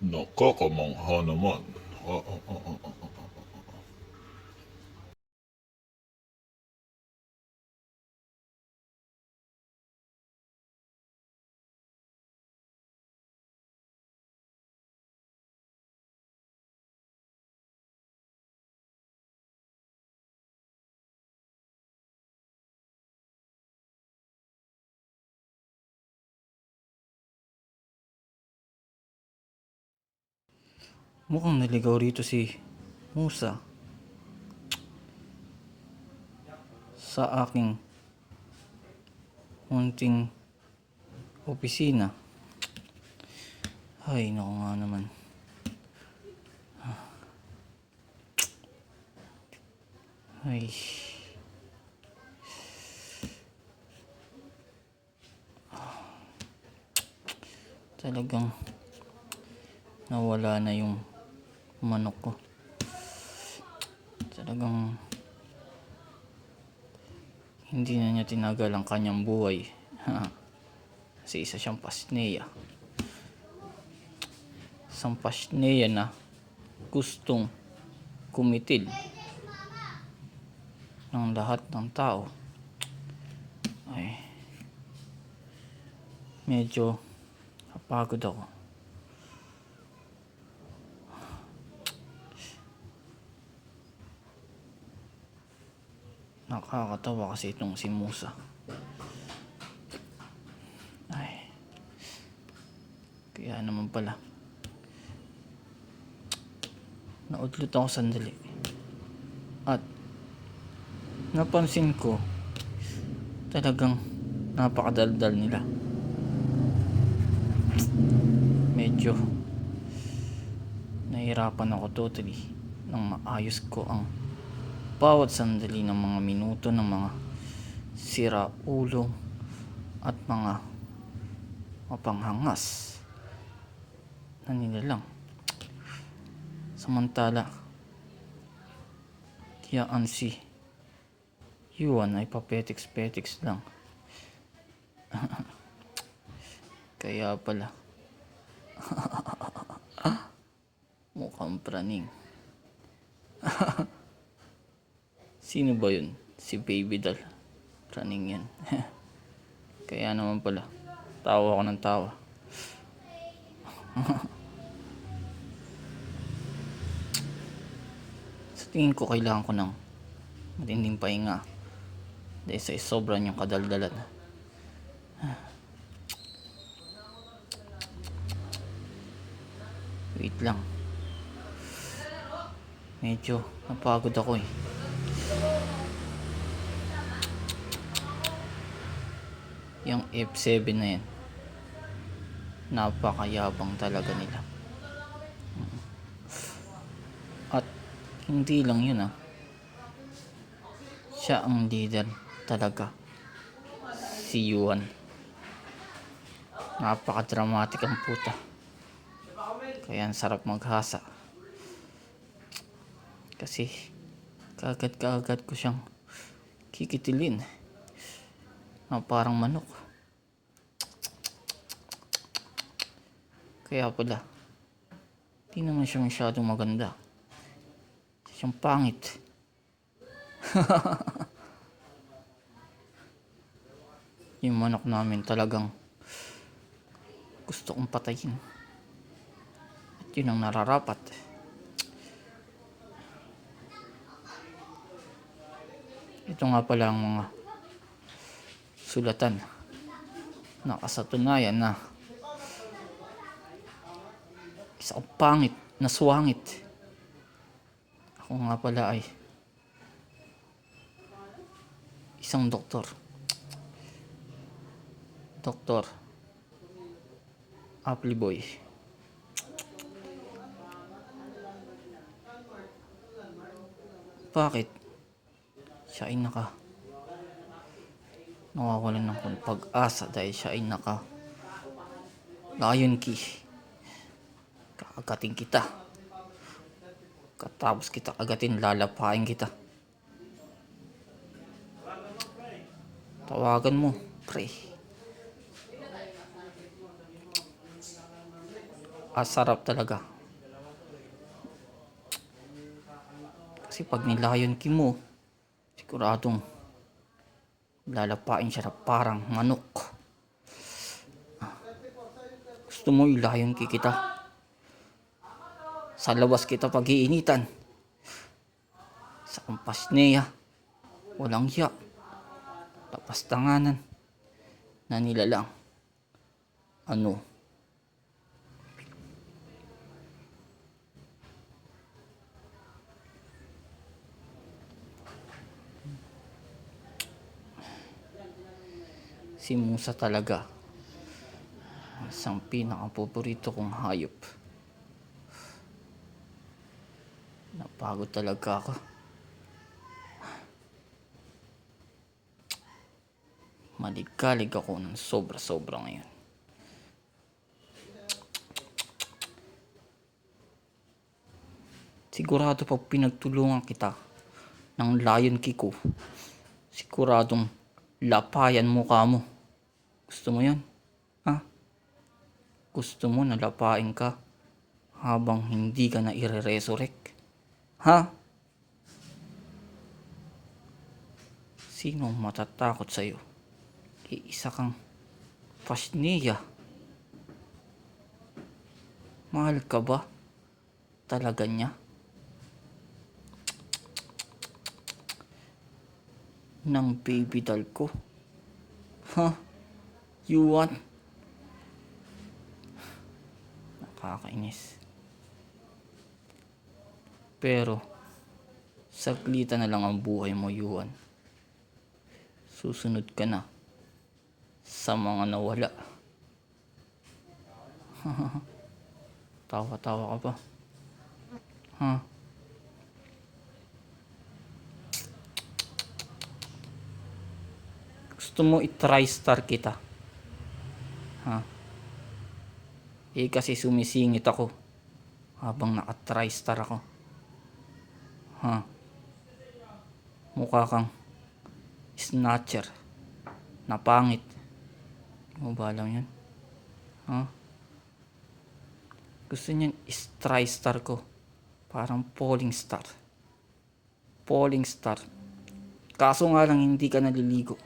Nakakamangha naman. Mukhang naligaw rito si Musa sa aking munting opisina. Ay, naku nga naman. Ay, talagang nawala na yung manok ko. Talagang hindi na niya tinagal ang kanyang buhay. Kasi isa siyang pasneya. Isang pasneya na gustong kumitil ng lahat ng tao. Ay, medyo napagod ako. Nakakatawa kasi itong si Musa. Ay, kaya naman pala naudlot ako sandali at napansin ko talagang napakadaldal nila. Medyo nahirapan ako totally nang maayos ko ang bawat sandali ng mga minuto ng mga siraulo at mga mapanghangas na nilalang. Samantala, tiyaan si Yuan ay papetiks-petiks lang. Kaya pala, mukhang praning. Sino ba yun? Si Baby Doll. Praning yan. Kaya naman pala, tawa ako ng tawa. Sa tingin ko kailangan ko ng matinding pahinga dahil sa sobrang yung kadaldalan. Wait lang. Medyo napagod ako eh. Yung F7 na yan, napakayabang talaga nila. At hindi lang yun siya ang leader talaga, si Yuan. Napaka-dramatic ang puta. Kaya ang sarap maghasa. Kasi kaagad-kaagad ko siyang kikitilin na parang manok. Kaya pala, di naman siya masyadong maganda. Siyang pangit. Yung manok namin talagang gusto kong patayin. At yun ang nararapat. Ito nga pala ang mga sulatan na kasatunayan na isa akong pangit na swangit. Ako nga pala ay isang doktor. Doktor Appleboy. Bakit siya ay nawawalan ng pag-asa dahil siya ay Lion Key. Kakagatin kita. Katapos kita kagatin, lalapain kita. Tawagan mo, pre. Sarap talaga. Kasi pag nilayon ki mo, siguradong lalapain siya na parang manok. Gusto mo ilayon ki kita? Sa labas kita pag-iinitan. Sa Compasnea. Walang hiya. Tapastanganan. Na nilalang. Ano? Si Musa talaga. Isang pinaka-paborito kong hayop. Napagod talaga ako. Maligalig ako ng sobra-sobra ngayon. Sigurado pag pinagtulungan kita ng Lion King ko, siguradong lapayan mukha mo. Gusto mo yan? Ha? Gusto mo na lapain ka habang hindi ka na i-resurrect? Ha? Sino ang matatakot sa'yo? Iisa kang Pasnea. Mahal ka ba talaga niya? Ng baby doll ko? Ha? Yuan? Nakakainis. Pero saglitan na lang ang buhay mo, Yuan. Susunod ka na sa mga nawala. Tawa-tawa ka pa. Ha? Gusto mo i-try-star kita? Ha? Kasi sumisingit ako habang naka-try-star ako. Ha? Mukha kang snatcher na pangit. Mo ba alam yun? Ha? Gusto niyan is-try-star ko. Parang falling star. Falling star. Kaso nga lang hindi ka naliligo.